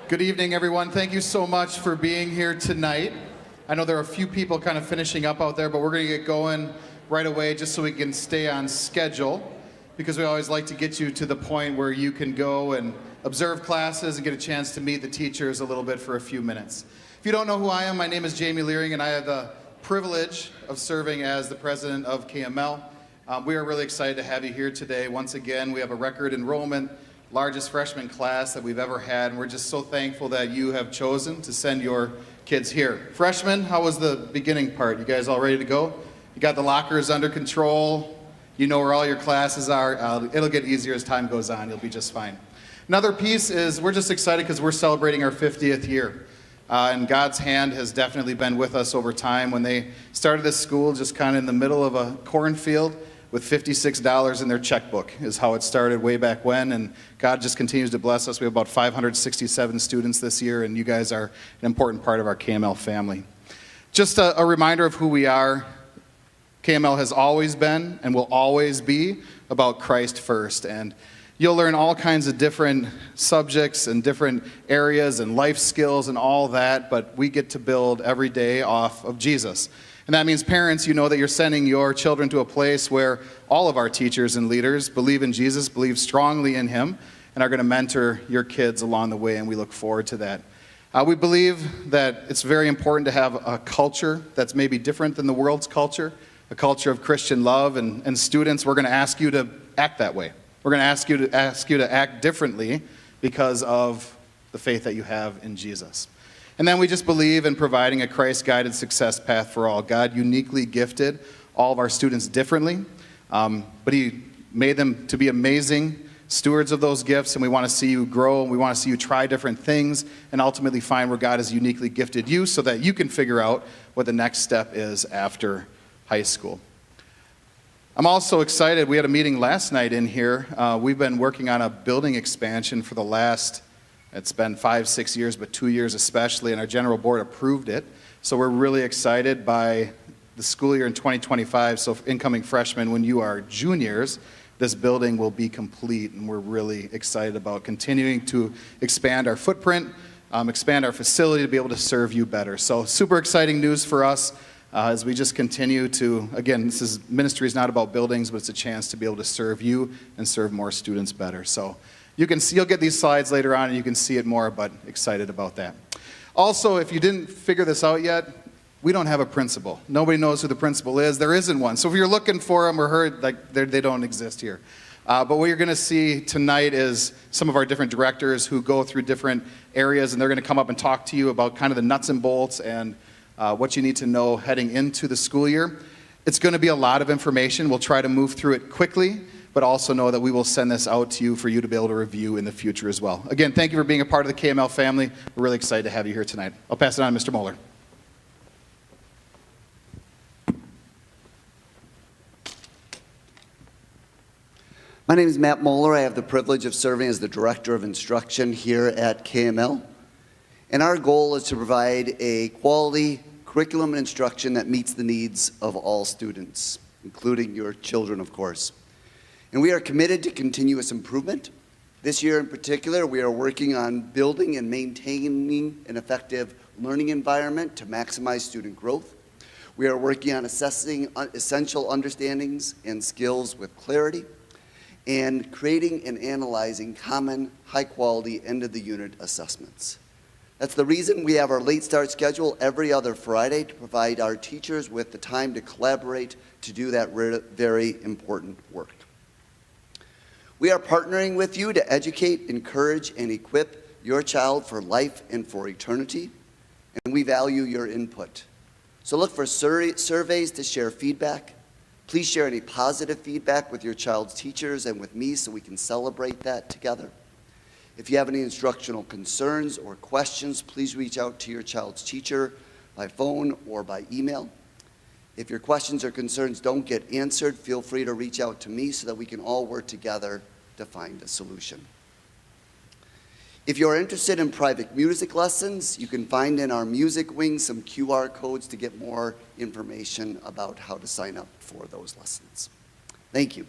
Good evening, everyone. Thank you so much for being here tonight. I know there are a few people kind of finishing up out there, but we're going to get going right away just so we can stay on schedule, because we always like to get you to the point where you can go and observe classes and get a chance to meet the teachers a little bit for a few minutes. If you don't know who I am, my name is Jamie Leering, and I have the privilege of serving as the president of KML. We are really excited to have you here today. Once again, we have a record enrollment, largest freshman class that we've ever had, and we're just so thankful that you have chosen to send your kids here. Freshmen, how was the beginning part? You guys all ready to go? You got the lockers under control? You know where all your classes are? It'll get easier as time goes on. You'll be just fine. Another piece is we're just excited because we're celebrating our 50th year. And God's hand has definitely been with us over time. When they started this school just kind of in the middle of a cornfield with $56 in their checkbook is how it started way back when. And God just continues to bless us. We have about 567 students this year, and you guys are an important part of our KML family. Just a reminder of who we are. KML has always been and will always be about Christ first. And you'll learn all kinds of different subjects and different areas and life skills and all that, but we get to build every day off of Jesus. And that means parents, you know that you're sending your children to a place where all of our teachers and leaders believe in Jesus, believe strongly in him, and are going to mentor your kids along the way, and we look forward to that. We believe that it's very important to have a culture that's maybe different than the world's culture, a culture of Christian love, and students, we're going to ask you to act that way. We're going to ask you to act differently because of the faith that you have in Jesus. And then we just believe in providing a Christ-guided success path for all. God uniquely gifted all of our students differently, but he made them to be amazing stewards of those gifts, and we want to see you grow, and we want to see you try different things, and ultimately find where God has uniquely gifted you so that you can figure out what the next step is after high school. I'm also excited. We had a meeting last night in here. We've been working on a building expansion for the last, it's been 5-6 years, but 2 years especially, and our general board approved it. So we're really excited by the school year in 2025. So incoming freshmen, when you are juniors, this building will be complete, and we're really excited about continuing to expand our footprint, expand our facility to be able to serve you better. So super exciting news for us. As we just continue to, again, ministry is not about buildings, but it's a chance to be able to serve you and serve more students better. So you'll get these slides later on and you can see it more, but excited about that. Also, if you didn't figure this out yet, we don't have a principal. Nobody knows who the principal is. There isn't one. So if you're looking for them or heard, they don't exist here. But what you're going to see tonight is some of our different directors who go through different areas, and they're going to come up and talk to you about kind of the nuts and bolts and what you need to know heading into the school year. It's going to be a lot of information. We'll try to move through it quickly, but also know that we will send this out to you for you to be able to review in the future as well. Again, thank you for being a part of the KML family. We're really excited to have you here tonight. I'll pass it on to Mr. Moeller. My name is Matt Moeller. I have the privilege of serving as the Director of Instruction here at KML. And our goal is to provide a quality curriculum and instruction that meets the needs of all students, including your children, of course. And we are committed to continuous improvement. This year in particular, we are working on building and maintaining an effective learning environment to maximize student growth. We are working on assessing essential understandings and skills with clarity, and creating and analyzing common, high-quality end-of-the-unit assessments. That's the reason we have our late start schedule every other Friday to provide our teachers with the time to collaborate to do that very important work. We are partnering with you to educate, encourage, and equip your child for life and for eternity, and we value your input. So look for surveys to share feedback. Please share any positive feedback with your child's teachers and with me so we can celebrate that together. If you have any instructional concerns or questions, please reach out to your child's teacher by phone or by email. If your questions or concerns don't get answered, feel free to reach out to me so that we can all work together to find a solution. If you're interested in private music lessons, you can find in our music wing some QR codes to get more information about how to sign up for those lessons. Thank you.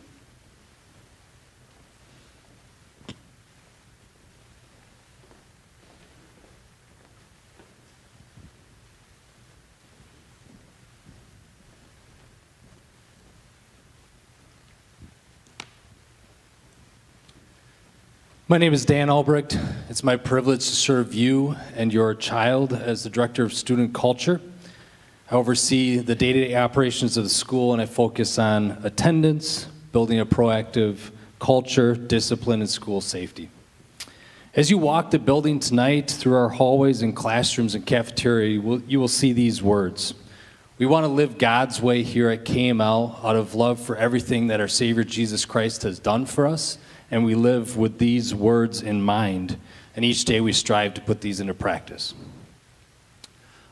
My name is Dan Albrecht. It's my privilege to serve you and your child as the Director of Student Culture. I oversee the day-to-day operations of the school, and I focus on attendance, building a proactive culture, discipline, and school safety. As you walk the building tonight through our hallways and classrooms and cafeteria, you will see these words. We want to live God's way here at KML out of love for everything that our Savior Jesus Christ has done for us, and we live with these words in mind, and each day we strive to put these into practice.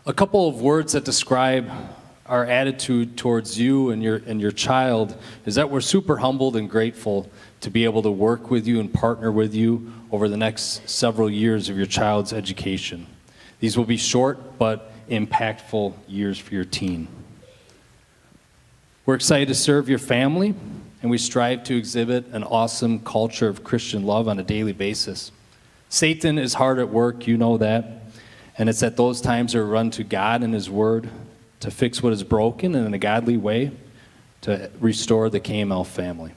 A couple of words that describe our attitude towards you and your child is that we're super humbled and grateful to be able to work with you and partner with you over the next several years of your child's education. These will be short but impactful years for your teen. We're excited to serve your family, and we strive to exhibit an awesome culture of Christian love on a daily basis. Satan is hard at work, you know that, and it's at those times that we run to God and His Word to fix what is broken and in a godly way to restore the KML family.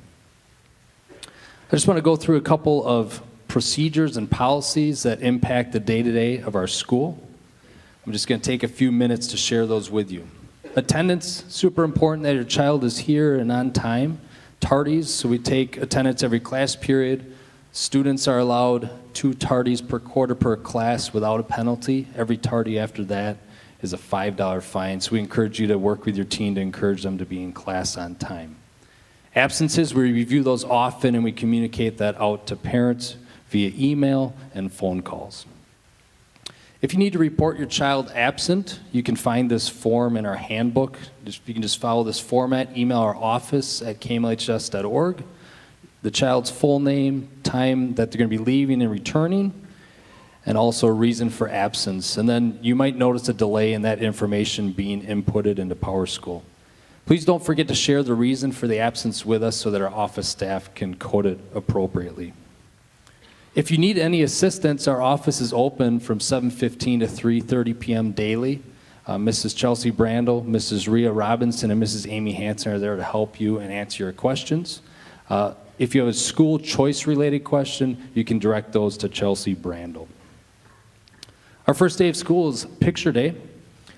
I just want to go through a couple of procedures and policies that impact the day-to-day of our school. I'm just going to take a few minutes to share those with you. Attendance, super important that your child is here and on time. Tardies, so we take attendance every class period. Students are allowed 2 tardies per quarter per class without a penalty. Every tardy after that is a $5 fine. So we encourage you to work with your teen to encourage them to be in class on time. Absences, we review those often and we communicate that out to parents via email and phone calls. If you need to report your child absent, you can find this form in our handbook. You can just follow this format, email our office at kmlhs.org, the child's full name, time that they're going to be leaving and returning, and also a reason for absence. And then you might notice a delay in that information being inputted into PowerSchool. Please don't forget to share the reason for the absence with us so that our office staff can code it appropriately. If you need any assistance, our office is open from 7:15 to 3:30 p.m. daily. Mrs. Chelsea Brandel, Mrs. Rhea Robinson, and Mrs. Amy Hansen are there to help you and answer your questions. If you have a school choice-related question, you can direct those to Chelsea Brandel. Our first day of school is Picture Day.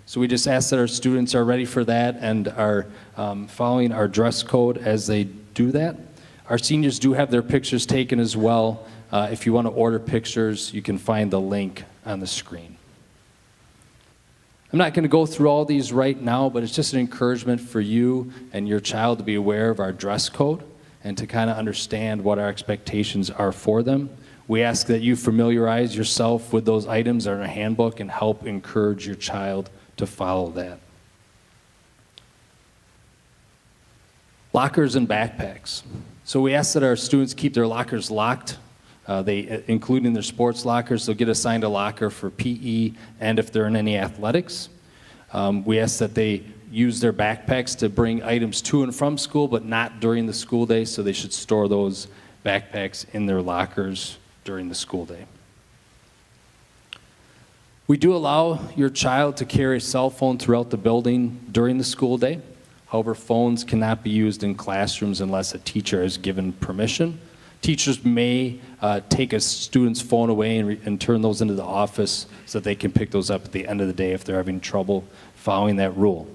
So we just ask that our students are ready for that and are following our dress code as they do that. Our seniors do have their pictures taken as well. If you want to order pictures, you can find the link on the screen. I'm not going to go through all these right now, but it's just an encouragement for you and your child to be aware of our dress code and to kind of understand what our expectations are for them. We ask that you familiarize yourself with those items in our handbook and help encourage your child to follow that. Lockers and backpacks. So we ask that our students keep their lockers locked. Including their sports lockers, they'll get assigned a locker for PE and if they're in any athletics. We ask that they use their backpacks to bring items to and from school, but not during the school day, so they should store those backpacks in their lockers during the school day. We do allow your child to carry a cell phone throughout the building during the school day. However, phones cannot be used in classrooms unless a teacher has given permission. Teachers may take a student's phone away and turn those into the office so that they can pick those up at the end of the day if they're having trouble following that rule.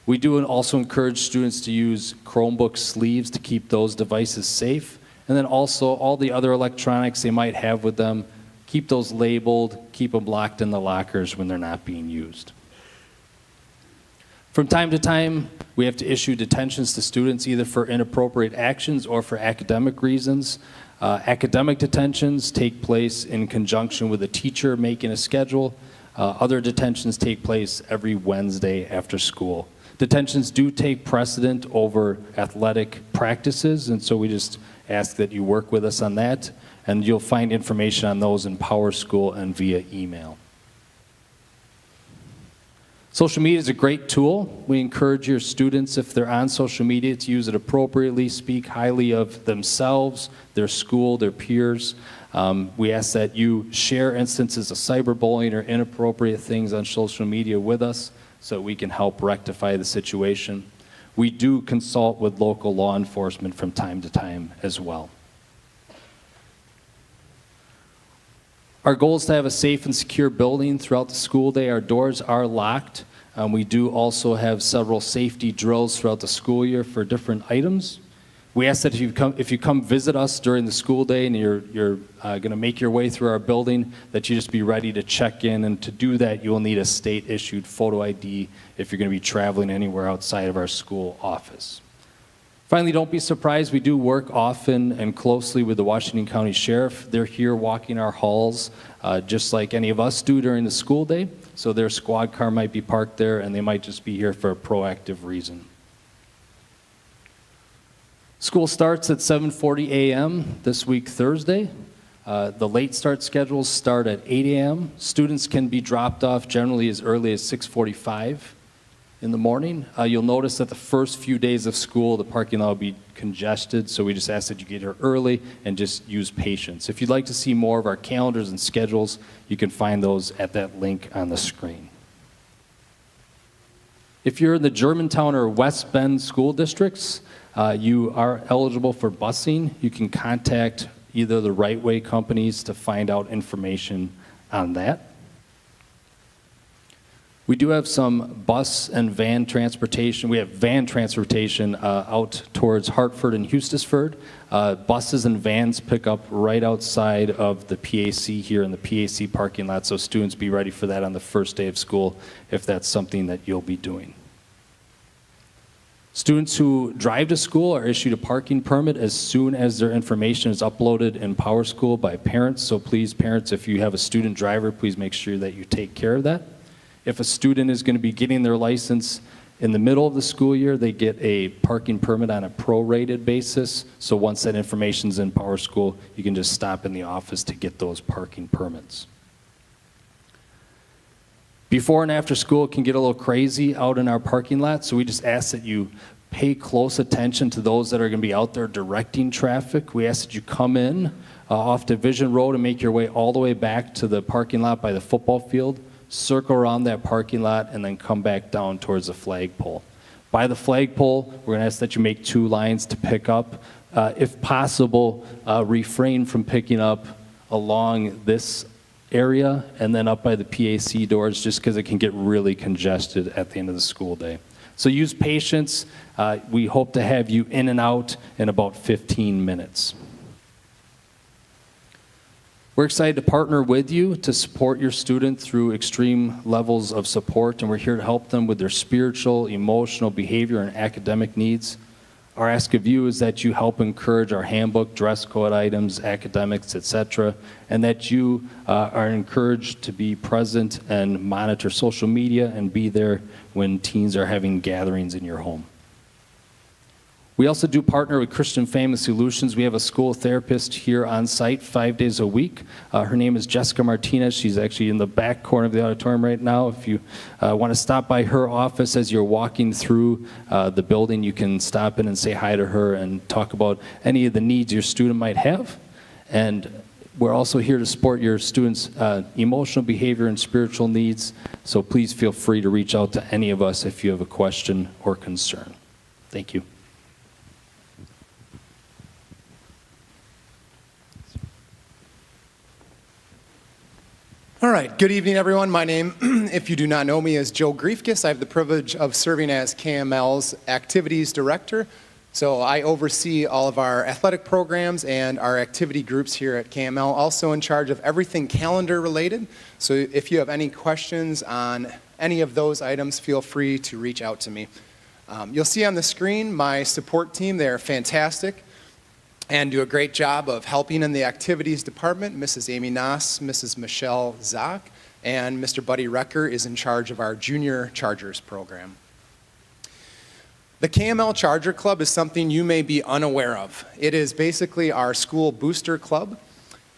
We do also encourage students to use Chromebook sleeves to keep those devices safe. And then also all the other electronics they might have with them, keep those labeled, keep them locked in the lockers when they're not being used. From time to time, we have to issue detentions to students either for inappropriate actions or for academic reasons. Academic detentions take place in conjunction with a teacher making a schedule. Other detentions take place every Wednesday after school. Detentions do take precedent over athletic practices, and so we just ask that you work with us on that, and you'll find information on those in PowerSchool and via email. Social media is a great tool. We encourage your students, if they're on social media, to use it appropriately, speak highly of themselves, their school, their peers. We ask that you share instances of cyberbullying or inappropriate things on social media with us so that we can help rectify the situation. We do consult with local law enforcement from time to time as well. Our goal is to have a safe and secure building throughout the school day. Our doors are locked. We do also have several safety drills throughout the school year for different items. We ask that if you come visit us during the school day and you're going to make your way through our building, that you just be ready to check in. And to do that, you will need a state-issued photo ID if you're going to be traveling anywhere outside of our school office. Finally, don't be surprised. We do work often and closely with the Washington County Sheriff. They're here walking our halls just like any of us do during the school day. So their squad car might be parked there, and they might just be here for a proactive reason. School starts at 7:40 a.m. this week, Thursday. The late start schedules start at 8 a.m. Students can be dropped off generally as early as 6:45 in the morning. You'll notice that the first few days of school, the parking lot will be congested, so we just ask that you get here early and just use patience. If you'd like to see more of our calendars and schedules, you can find those at that link on the screen. If you're in the Germantown or West Bend school districts, you are eligible for busing. You can contact either the Right Way companies to find out information on that. We do have some bus and van transportation. We have van transportation out towards Hartford and Eustisford. Buses and vans pick up right outside of the PAC here in the PAC parking lot, so students be ready for that on the first day of school if that's something that you'll be doing. Students who drive to school are issued a parking permit as soon as their information is uploaded in PowerSchool by parents. So please, parents, if you have a student driver, please make sure that you take care of that. If a student is going to be getting their license in the middle of the school year, they get a parking permit on a prorated basis. So once that information is in PowerSchool, you can just stop in the office to get those parking permits. Before and after school, it can get a little crazy out in our parking lot, so we just ask that you pay close attention to those that are going to be out there directing traffic. We ask that you come in off Division Road and make your way all the way back to the parking lot by the football field, circle around that parking lot, and then come back down towards the flagpole. By the flagpole, we're going to ask that you make 2 lines to pick up. If possible, refrain from picking up along this area and then up by the PAC doors, just because it can get really congested at the end of the school day. So use patience. We hope to have you in and out in about 15 minutes. We're excited to partner with you to support your student through extreme levels of support, and we're here to help them with their spiritual, emotional, behavior, and academic needs. Our ask of you is that you help encourage our handbook, dress code items, academics, etc., and that you are encouraged to be present and monitor social media and be there when teens are having gatherings in your home. We also do partner with Christian Family Solutions. We have a school therapist here on site 5 days a week. Her name is Jessica Martinez. She's actually in the back corner of the auditorium right now. If you want to stop by her office as you're walking through the building, you can stop in and say hi to her and talk about any of the needs your student might have. And we're also here to support your students' emotional behavior and spiritual needs. So please feel free to reach out to any of us if you have a question or concern. Thank you. All right, good evening, everyone. My name, if you do not know me, is Joe Griefkes. I have the privilege of serving as KML's Activities Director. So I oversee all of our athletic programs and our activity groups here at KML, also in charge of everything calendar related. So if you have any questions on any of those items, feel free to reach out to me. You'll see on the screen my support team. They're fantastic and do a great job of helping in the activities department. Mrs. Amy Noss, Mrs. Michelle Zock, and Mr. Buddy Recker is in charge of our Junior Chargers program. The KML Charger Club is something you may be unaware of. It is basically our school booster club.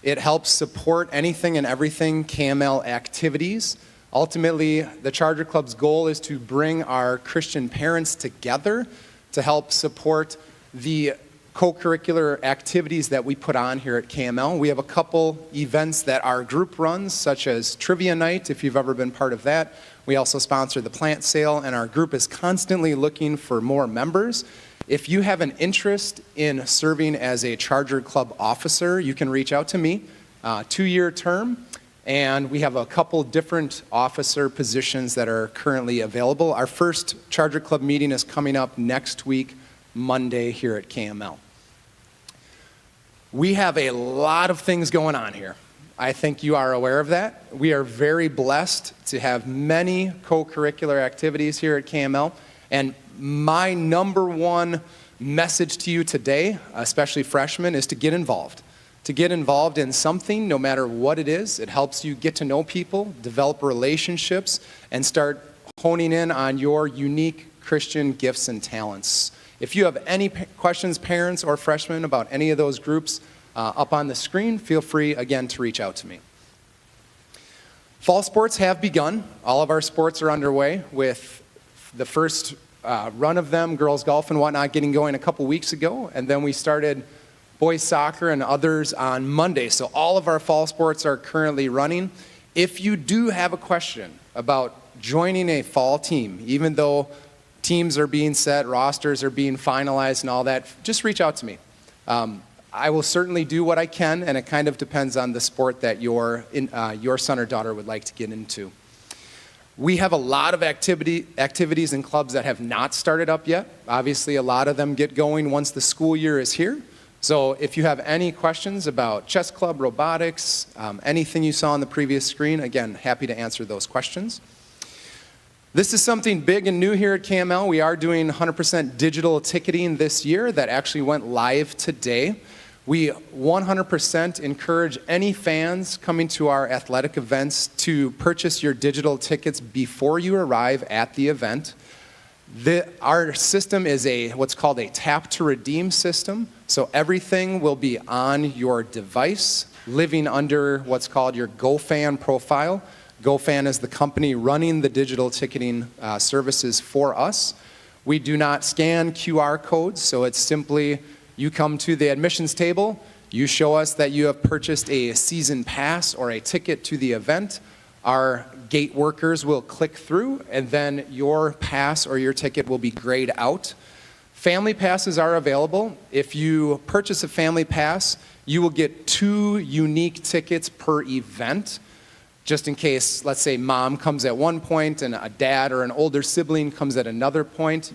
It helps support anything and everything KML activities. Ultimately, the Charger Club's goal is to bring our Christian parents together to help support the co-curricular activities that we put on here at KML. We have a couple events that our group runs, such as Trivia Night, if you've ever been part of that. We also sponsor the plant sale, and our group is constantly looking for more members. If you have an interest in serving as a Charger Club officer, you can reach out to me, 2-year term, and we have a couple different officer positions that are currently available. Our first Charger Club meeting is coming up next week, Monday, here at KML. We have a lot of things going on here. I think you are aware of that. We are very blessed to have many co-curricular activities here at KML, and my number one message to you today, especially freshmen, is to get involved. To get involved in something, no matter what it is. It helps you get to know people, develop relationships, and start honing in on your unique Christian gifts and talents. If you have any questions, parents or freshmen, about any of those groups up on the screen, feel free, again, to reach out to me. Fall sports have begun. All of our sports are underway, with the first run of them, girls golf and whatnot, getting going a couple weeks ago, and then we started boys soccer and others on Monday. So all of our fall sports are currently running. If you do have a question about joining a fall team, even though teams are being set, rosters are being finalized and all that, just reach out to me. I will certainly do what I can, and it kind of depends on the sport that your son or daughter would like to get into. We have a lot of activities and clubs that have not started up yet. Obviously, a lot of them get going once the school year is here. So if you have any questions about chess club, robotics, anything you saw on the previous screen, again, happy to answer those questions. This is something big and new here at KML. We are doing 100% digital ticketing this year. That actually went live today. We 100% encourage any fans coming to our athletic events to purchase your digital tickets before you arrive at the event. Our system is what's called a tap to redeem system. So everything will be on your device, living under what's called your GoFan profile. GoFan is the company running the digital ticketing services for us. We do not scan QR codes, so it's simply you come to the admissions table, you show us that you have purchased a season pass or a ticket to the event. Our gate workers will click through, and then your pass or your ticket will be grayed out. Family passes are available. If you purchase a family pass, you will get 2 unique tickets per event. Just in case, let's say mom comes at one point and a dad or an older sibling comes at another point,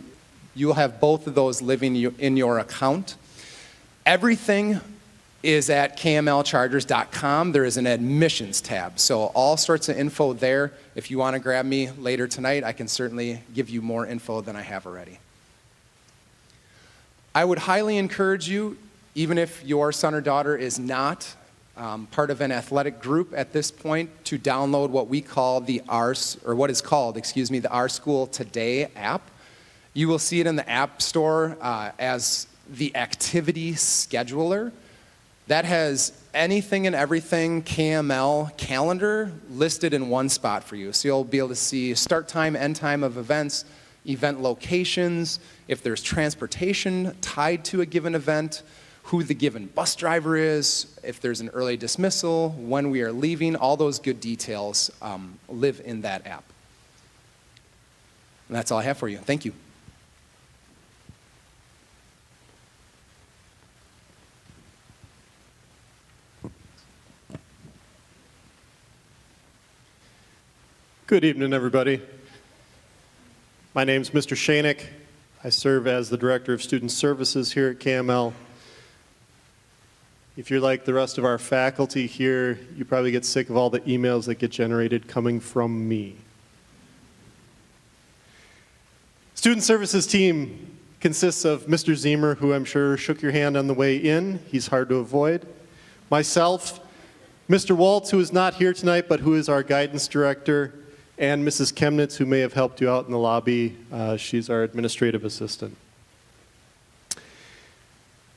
you'll have both of those living in your account. Everything is at kmlchargers.com. There is an admissions tab. So all sorts of info there. If you want to grab me later tonight, I can certainly give you more info than I have already. I would highly encourage you, even if your son or daughter is not part of an athletic group at this point, to download what we call the Our School Today app. You will see it in the App Store as the activity scheduler. That has anything and everything KML calendar listed in one spot for you. So you'll be able to see start time, end time of events, event locations, if there's transportation tied to a given event, who the given bus driver is, if there's an early dismissal, when we are leaving, all those good details live in that app. And that's all I have for you. Thank you. Good evening, everybody. My name's Mr. Shanik. I serve as the Director of Student Services here at KML. If you're like the rest of our faculty here, you probably get sick of all the emails that get generated coming from me. Student Services team consists of Mr. Zemer, who I'm sure shook your hand on the way in. He's hard to avoid. Myself, Mr. Waltz, who is not here tonight, but who is our guidance director, and Mrs. Chemnitz, who may have helped you out in the lobby. She's our administrative assistant.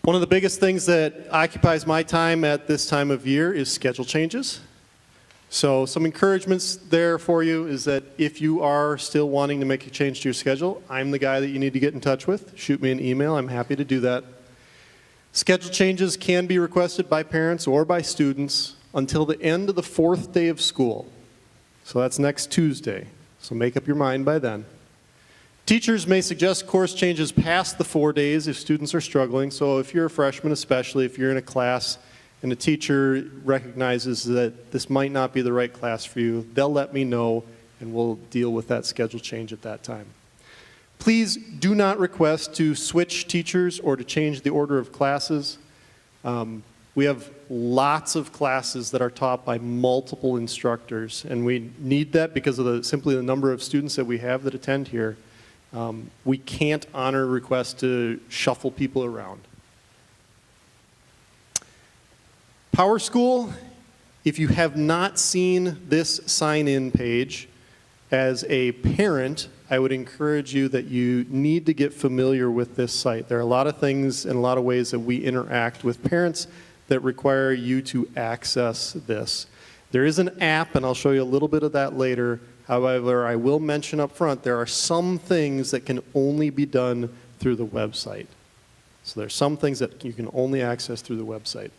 One of the biggest things that occupies my time at this time of year is schedule changes. So some encouragements there for you is that if you are still wanting to make a change to your schedule, I'm the guy that you need to get in touch with. Shoot me an email. I'm happy to do that. Schedule changes can be requested by parents or by students until the end of the 4th day of school. So that's next Tuesday. So make up your mind by then. Teachers may suggest course changes past the 4 days if students are struggling. So if you're a freshman, especially if you're in a class and a teacher recognizes that this might not be the right class for you, they'll let me know and we'll deal with that schedule change at that time. Please do not request to switch teachers or to change the order of classes. We have lots of classes that are taught by multiple instructors, and we need that because of simply the number of students that we have that attend here. We can't honor requests to shuffle people around. Power School, if you have not seen this sign-in page, as a parent, I would encourage you that you need to get familiar with this site. There are a lot of things and a lot of ways that we interact with parents that require you to access this. There is an app, and I'll show you a little bit of that later. However, I will mention up front, there are some things that can only be done through the website. So there's some things that you can only access through the website.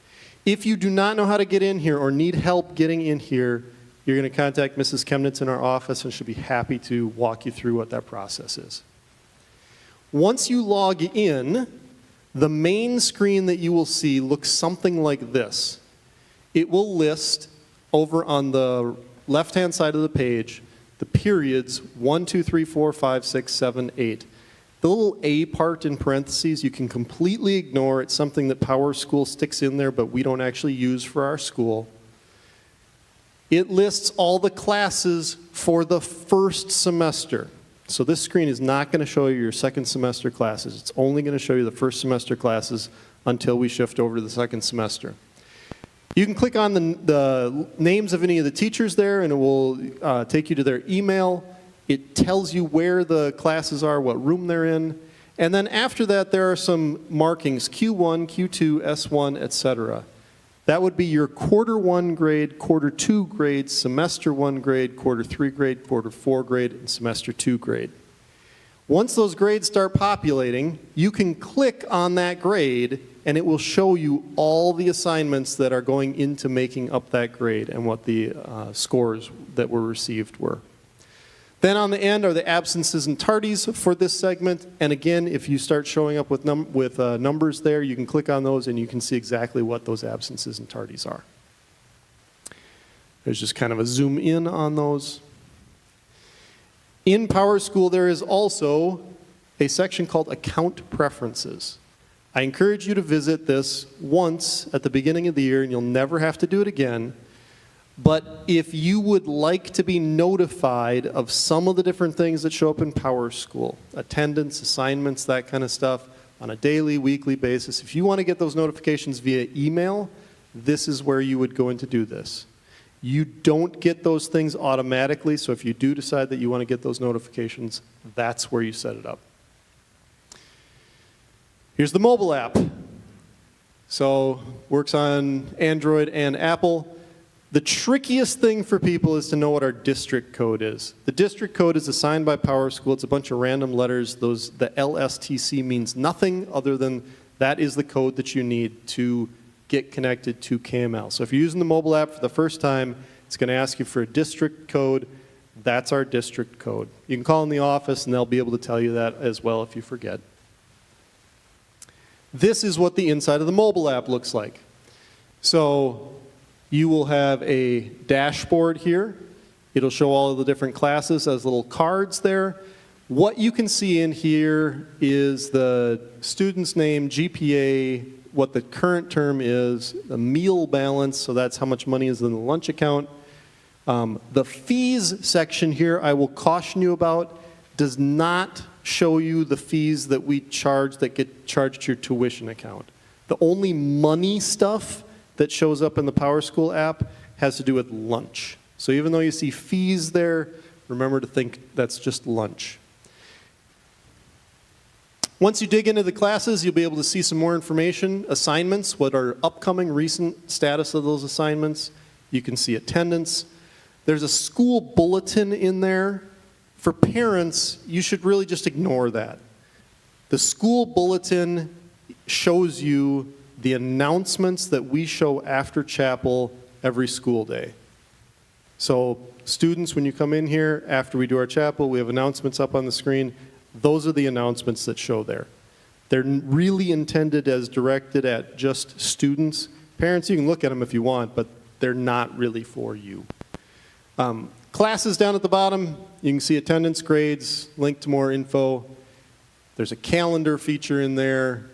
If you do not know how to get in here or need help getting in here, you're going to contact Mrs. Chemnitz in our office, and she'll be happy to walk you through what that process is. Once you log in, the main screen that you will see looks something like this. It will list over on the left-hand side of the page the periods 1, 2, 3, 4, 5, 6, 7, 8. The little A part in parentheses you can completely ignore. It's something that Power School sticks in there, but we don't actually use for our school. It lists all the classes for the first semester. So this screen is not going to show you your second semester classes. It's only going to show you the first semester classes until we shift over to the second semester. You can click on the names of any of the teachers there, and it will take you to their email. It tells you where the classes are, what room they're in. And then after that, there are some markings, Q1, Q2, S1, etc. That would be your quarter 1 grade, quarter 2 grade, semester 1 grade, quarter 3 grade, quarter 4 grade, and semester 2 grade. Once those grades start populating, you can click on that grade and it will show you all the assignments that are going into making up that grade and what the scores that were received were. Then on the end are the absences and tardies for this segment. And again, if you start showing up with numbers there, you can click on those and you can see exactly what those absences and tardies are. There's just kind of a zoom in on those. In Power School, there is also a section called Account Preferences. I encourage you to visit this once at the beginning of the year, and you'll never have to do it again. But if you would like to be notified of some of the different things that show up in Power School, attendance, assignments, that kind of stuff, on a daily, weekly basis, if you want to get those notifications via email, this is where you would go in to do this. You don't get those things automatically, so if you do decide that you want to get those notifications, that's where you set it up. Here's the mobile app. So, works on Android and Apple. The trickiest thing for people is to know what our district code is. The district code is assigned by Power School. It's a bunch of random letters. The LSTC means nothing other than that is the code that you need to get connected to KML. So if you're using the mobile app for the first time, it's going to ask you for a district code. That's our district code. You can call in the office and they'll be able to tell you that as well if you forget. This is what the inside of the mobile app looks like. So you will have a dashboard here. It'll show all of the different classes as little cards there. What you can see in here is the student's name, GPA, what the current term is, the meal balance, so that's how much money is in the lunch account. The fees section here, I will caution you about, does not show you the fees that we charge that get charged to your tuition account. The only money stuff that shows up in the Power School app has to do with lunch. So even though you see fees there, remember to think that's just lunch. Once you dig into the classes, you'll be able to see some more information, assignments, what are upcoming recent status of those assignments. You can see attendance. There's a school bulletin in there. For parents, you should really just ignore that. The school bulletin shows you the announcements that we show after chapel every school day. So students, when you come in here, after we do our chapel, we have announcements up on the screen. Those are the announcements that show there. They're really intended as directed at just students. parents. You can look at them if you want, but they're not really for you. Classes down at the bottom, you can see attendance, grades, link to more info. There's a calendar feature in there.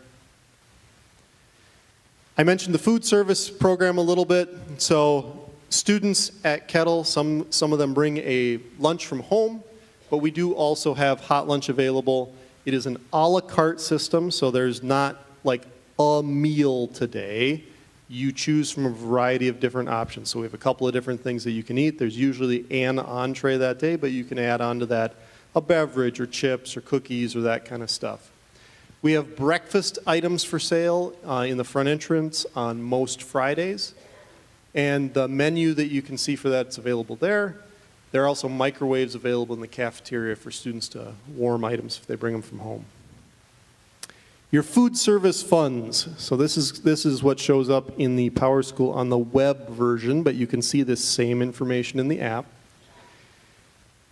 I mentioned the food service program a little bit. So students at Kettle, some of them bring a lunch from home, but we do also have hot lunch available. It is an a la carte system, so there's not like a meal today. You choose from a variety of different options. So we have a couple of different things that you can eat. There's usually an entree that day, but you can add on to that a beverage or chips or cookies or that kind of stuff. We have breakfast items for sale in the front entrance on most Fridays. And the menu that you can see for that is available there. There are also microwaves available in the cafeteria for students to warm items if they bring them from home. Your food service funds. So this is what shows up in the Power School on the web version, but you can see this same information in the app.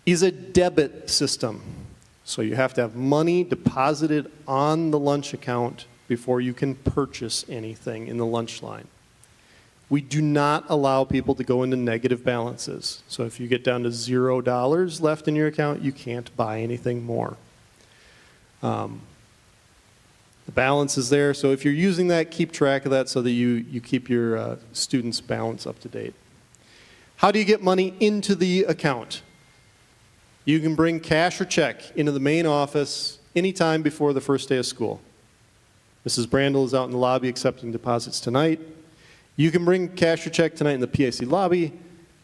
Is a debit system. So you have to have money deposited on the lunch account before you can purchase anything in the lunch line. We do not allow people to go into negative balances. So if you get down to $0 left in your account, you can't buy anything more. The balance is there, so if you're using that, keep track of that so that you keep your students' balance up to date. How do you get money into the account? You can bring cash or check into the main office anytime before the first day of school. Mrs. Brandel is out in the lobby accepting deposits tonight. You can bring cash or check tonight in the PAC lobby.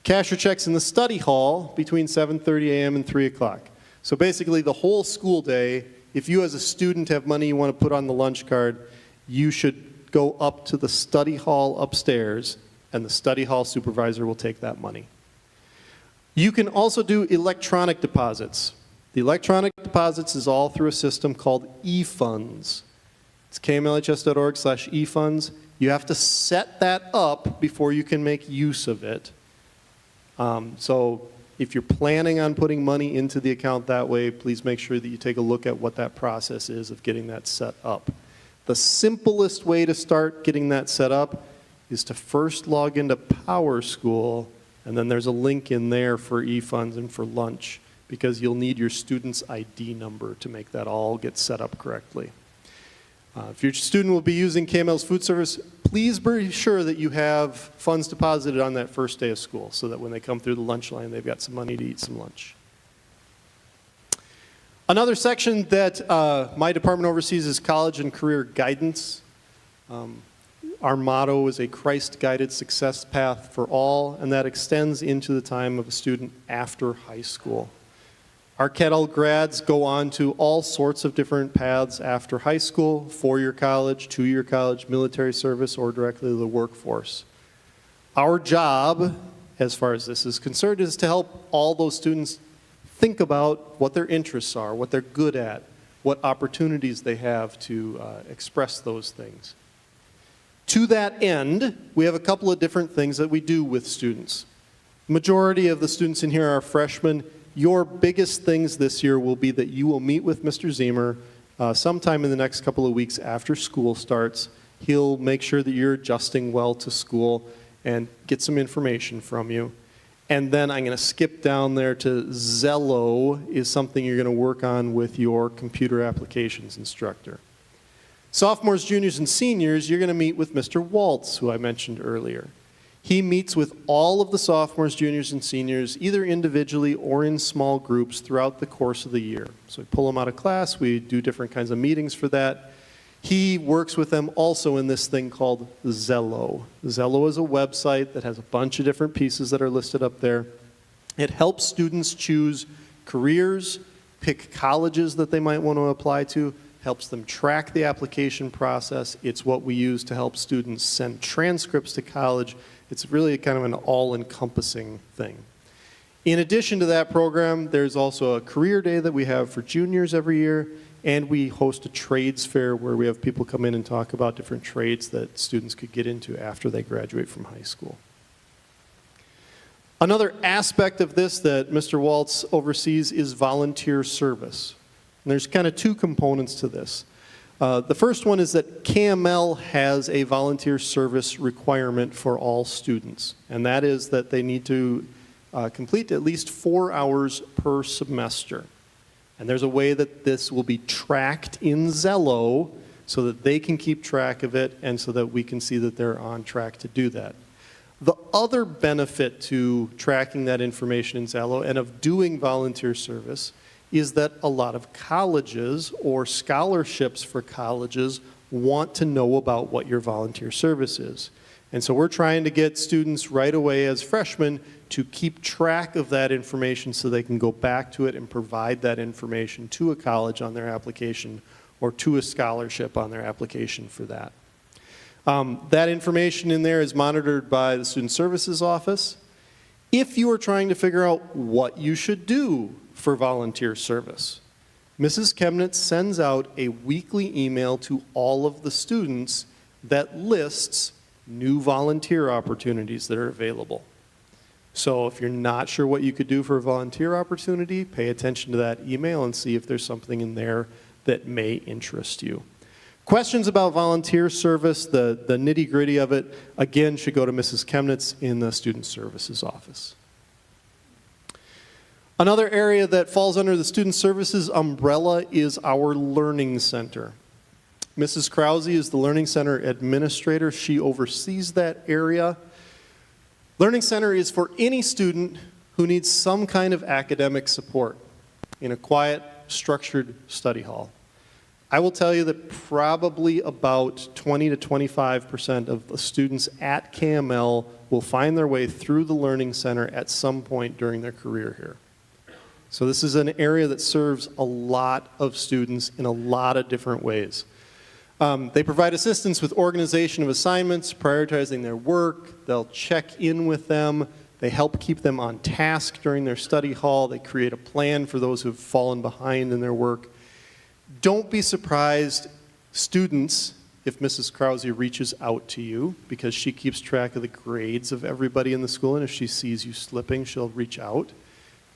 Cash or checks in the study hall between 7:30 a.m. and 3 o'clock. So basically the whole school day, if you as a student have money you want to put on the lunch card, you should go up to the study hall upstairs and the study hall supervisor will take that money. You can also do electronic deposits. The electronic deposits is all through a system called eFunds. It's kmlhs.org/eFunds. You have to set that up before you can make use of it. So if you're planning on putting money into the account that way, please make sure that you take a look at what that process is of getting that set up. The simplest way to start getting that set up is to first log into Power School, and then there's a link in there for eFunds and for lunch, because you'll need your student's ID number to make that all get set up correctly. If your student will be using KML's food service, please be sure that you have funds deposited on that first day of school so that when they come through the lunch line, they've got some money to eat some lunch. Another section that my department oversees is college and career guidance. Our motto is a Christ-guided success path for all, and that extends into the time of a student after high school. Our Kettle grads go on to all sorts of different paths after high school, four-year college, two-year college, military service, or directly to the workforce. Our job, as far as this is concerned, is to help all those students think about what their interests are, what they're good at, what opportunities they have to express those things. To that end, we have a couple of different things that we do with students. The majority of the students in here are freshmen. Your biggest things this year will be that you will meet with Mr. Zemer sometime in the next couple of weeks after school starts. He'll make sure that you're adjusting well to school and get some information from you. And then I'm going to skip down there to Zello is something you're going to work on with your computer applications instructor. Sophomores, juniors, and seniors, you're going to meet with Mr. Waltz, who I mentioned earlier. He meets with all of the sophomores, juniors, and seniors, either individually or in small groups throughout the course of the year. So we pull them out of class, we do different kinds of meetings for that. He works with them also in this thing called Zello. Zello is a website that has a bunch of different pieces that are listed up there. It helps students choose careers, pick colleges that they might want to apply to, helps them track the application process. It's what we use to help students send transcripts to college. It's really kind of an all-encompassing thing. In addition to that program, there's also a career day that we have for juniors every year, and we host a trades fair where we have people come in and talk about different trades that students could get into after they graduate from high school. Another aspect of this that Mr. Waltz oversees is volunteer service. And there's kind of two components to this. The first one is that KML has a volunteer service requirement for all students, and that is that they need to complete at least 4 hours per semester. And there's a way that this will be tracked in Zello so that they can keep track of it and so that we can see that they're on track to do that. The other benefit to tracking that information in Zello and of doing volunteer service is that a lot of colleges or scholarships for colleges want to know about what your volunteer service is. And so we're trying to get students right away as freshmen to keep track of that information so they can go back to it and provide that information to a college on their application or to a scholarship on their application for that. That information in there is monitored by the Student Services Office. If you are trying to figure out what you should do for volunteer service, Mrs. Chemnitz sends out a weekly email to all of the students that lists new volunteer opportunities that are available. So if you're not sure what you could do for a volunteer opportunity, pay attention to that email and see if there's something in there that may interest you. Questions about volunteer service, the nitty-gritty of it, again, should go to Mrs. Chemnitz in the Student Services Office. Another area that falls under the Student Services umbrella is our Learning Center. Mrs. Krause is the Learning Center administrator. She oversees that area. Learning Center is for any student who needs some kind of academic support in a quiet, structured study hall. I will tell you that probably about 20 to 25% of the students at KML will find their way through the Learning Center at some point during their career here. So this is an area that serves a lot of students in a lot of different ways. They provide assistance with organization of assignments, prioritizing their work. They'll check in with them. They help keep them on task during their study hall. They create a plan for those who've fallen behind in their work. Don't be surprised, students, if Mrs. Krause reaches out to you, because she keeps track of the grades of everybody in the school, and if she sees you slipping, she'll reach out.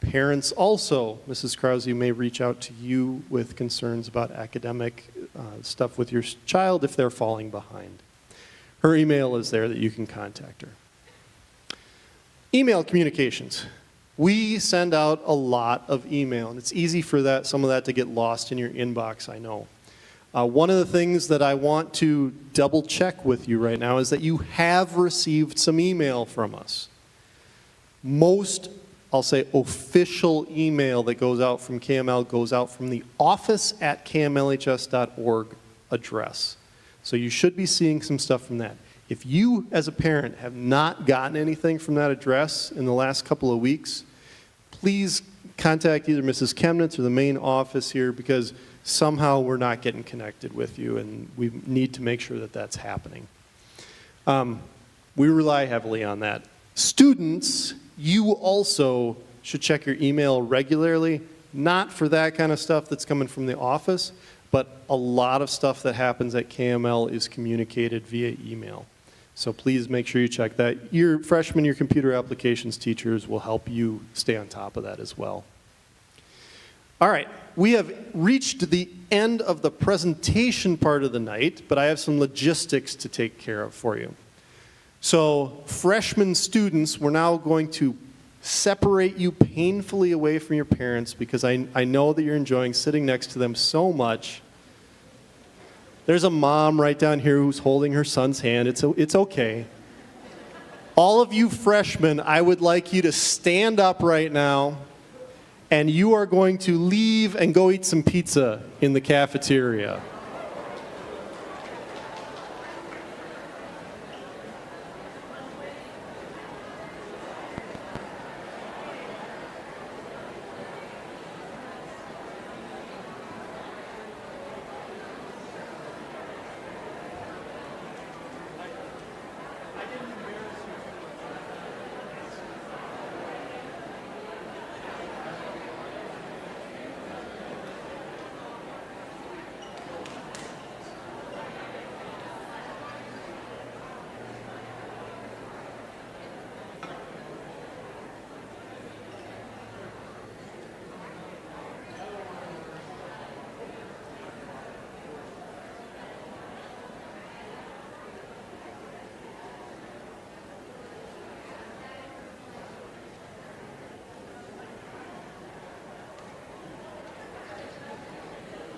Parents also, Mrs. Krause may reach out to you with concerns about academic stuff with your child if they're falling behind. Her email is there that you can contact her. Email communications. We send out a lot of email, and it's easy for some of that to get lost in your inbox, I know. One of the things that I want to double check with you right now is that you have received some email from us. Most, I'll say, official email that goes out from KML goes out from the office@kmlhs.org address. So you should be seeing some stuff from that. If you, as a parent, have not gotten anything from that address in the last couple of weeks, please contact either Mrs. Chemnitz or the main office here, because somehow we're not getting connected with you, and we need to make sure that that's happening. We rely heavily on that. Students, you also should check your email regularly, not for that kind of stuff that's coming from the office, but a lot of stuff that happens at KML is communicated via email. So please make sure you check that. Your freshmen, your computer applications teachers will help you stay on top of that as well. All right, we have reached the end of the presentation part of the night, but I have some logistics to take care of for you. So freshman students, we're now going to separate you painfully away from your parents, because I know that you're enjoying sitting next to them so much. There's a mom right down here who's holding her son's hand. It's okay. All of you freshmen, I would like you to stand up right now, and you are going to leave and go eat some pizza in the cafeteria.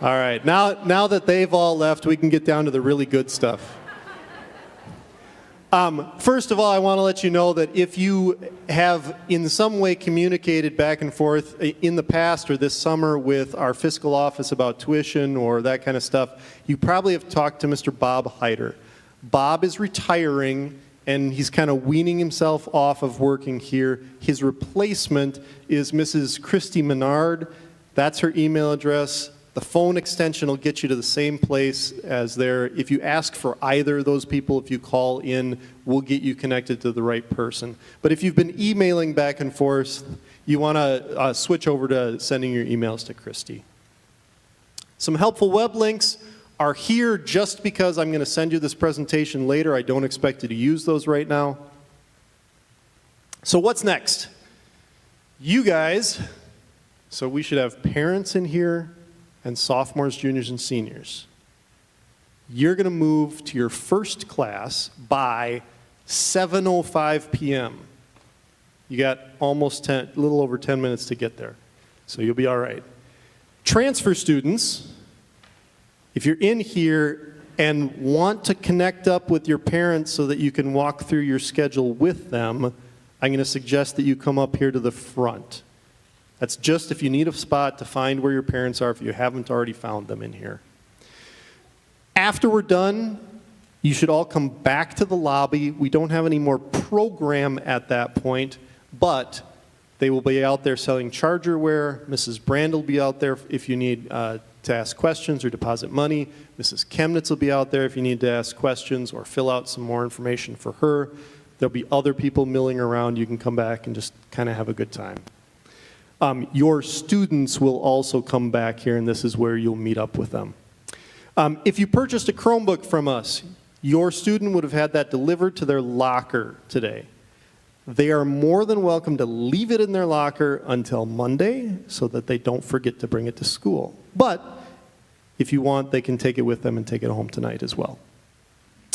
All right, now that they've all left, we can get down to the really good stuff. First of all, I want to let you know that if you have in some way communicated back and forth in the past or this summer with our fiscal office about tuition or that kind of stuff, you probably have talked to Mr. Bob Hyder. Bob is retiring, and he's kind of weaning himself off of working here. His replacement is Mrs. Christy Menard. That's her email address. The phone extension will get you to the same place as there. If you ask for either of those people, if you call in, we'll get you connected to the right person. But if you've been emailing back and forth, you want to switch over to sending your emails to Christy. Some helpful web links are here just because I'm going to send you this presentation later. I don't expect you to use those right now. So what's next? You guys, so we should have parents in here and sophomores, juniors, and seniors. You're going to move to your first class by 7:05 p.m. You got almost a little over 10 minutes to get there, so you'll be all right. Transfer students, if you're in here and want to connect up with your parents so that you can walk through your schedule with them, I'm going to suggest that you come up here to the front. That's just if you need a spot to find where your parents are if you haven't already found them in here. After we're done, you should all come back to the lobby. We don't have any more program at that point, but they will be out there selling chargerware. Mrs. Brand will be out there if you need to ask questions or deposit money. Mrs. Chemnitz will be out there if you need to ask questions or fill out some more information for her. There'll be other people milling around. You can come back and just kind of have a good time. Your students will also come back here, and this is where you'll meet up with them. If you purchased a Chromebook from us, your student would have had that delivered to their locker today. They are more than welcome to leave it in their locker until Monday so that they don't forget to bring it to school. But if you want, they can take it with them and take it home tonight as well.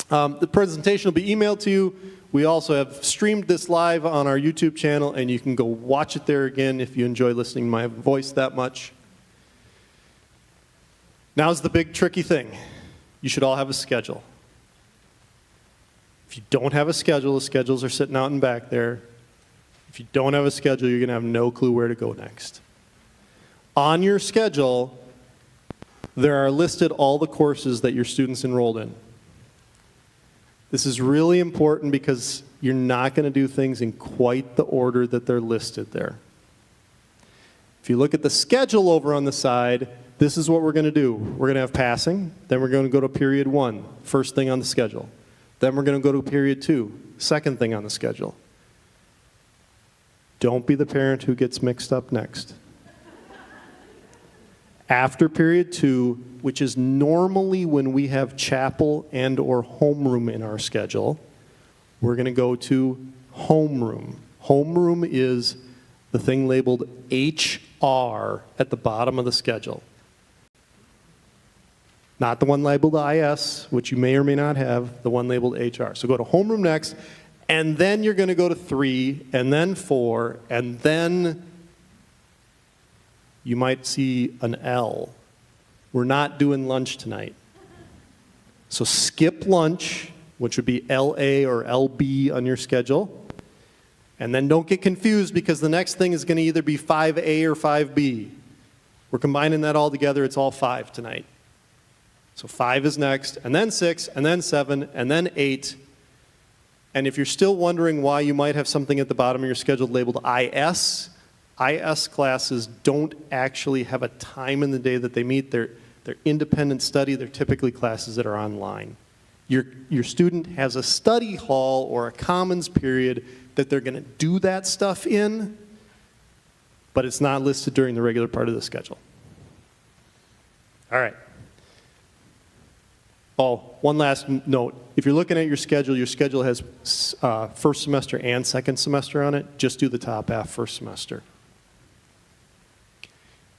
The presentation will be emailed to you. We also have streamed this live on our YouTube channel, and you can go watch it there again if you enjoy listening to my voice that much. Now's the big tricky thing. You should all have a schedule. If you don't have a schedule, the schedules are sitting out and back there. If you don't have a schedule, you're going to have no clue where to go next. On your schedule, there are listed all the courses that your students enrolled in. This is really important because you're not going to do things in quite the order that they're listed there. If you look at the schedule over on the side, this is what we're going to do. We're going to have passing, then we're going to go to period 1, first thing on the schedule. Then we're going to go to period 2, second thing on the schedule. Don't be the parent who gets mixed up next. After period 2, which is normally when we have chapel and or homeroom in our schedule, we're going to go to homeroom. Homeroom is the thing labeled HR at the bottom of the schedule. Not the one labeled IS, which you may or may not have, the one labeled HR. So go to homeroom next, and then you're going to go to 3, and then 4, and then you might see an L. We're not doing lunch tonight. So skip lunch, which would be LA or LB on your schedule. And then don't get confused because the next thing is going to either be 5A or 5B. We're combining that all together. It's all 5 tonight. So 5 is next, and then 6, and then 7, and then 8. And if you're still wondering why you might have something at the bottom of your schedule labeled IS classes don't actually have a time in the day that they meet. They're independent study. They're typically classes that are online. Your student has a study hall or a commons period that they're going to do that stuff in, but it's not listed during the regular part of the schedule. All right. Oh, one last note. If you're looking at your schedule has first semester and second semester on it. Just do the top half first semester.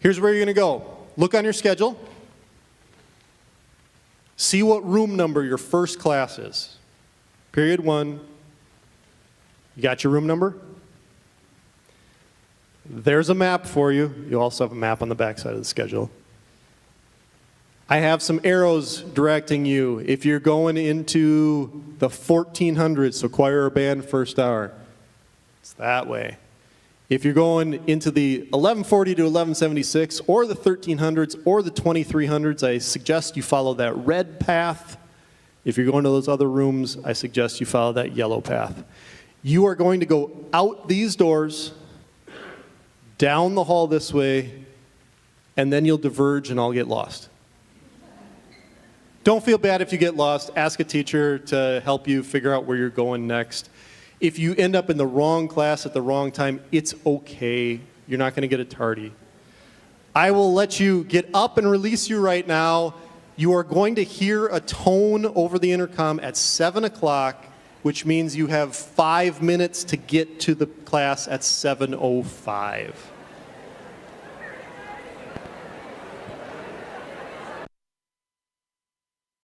Here's where you're going to go. Look on your schedule. See what room number your first class is. Period 1. You got your room number? There's a map for you. You also have a map on the back side of the schedule. I have some arrows directing you. If you're going into the 1400s, so choir or band first hour, it's that way. If you're going into the 1140 to 1176 or the 1300s or the 2300s, I suggest you follow that red path. If you're going to those other rooms, I suggest you follow that yellow path. You are going to go out these doors, down the hall this way, and then you'll diverge and all get lost. Don't feel bad if you get lost. Ask a teacher to help you figure out where you're going next. If you end up in the wrong class at the wrong time, it's okay. You're not going to get a tardy. I will let you get up and release you right now. You are going to hear a tone over the intercom at 7 o'clock, which means you have 5 minutes to get to the class at 7:05.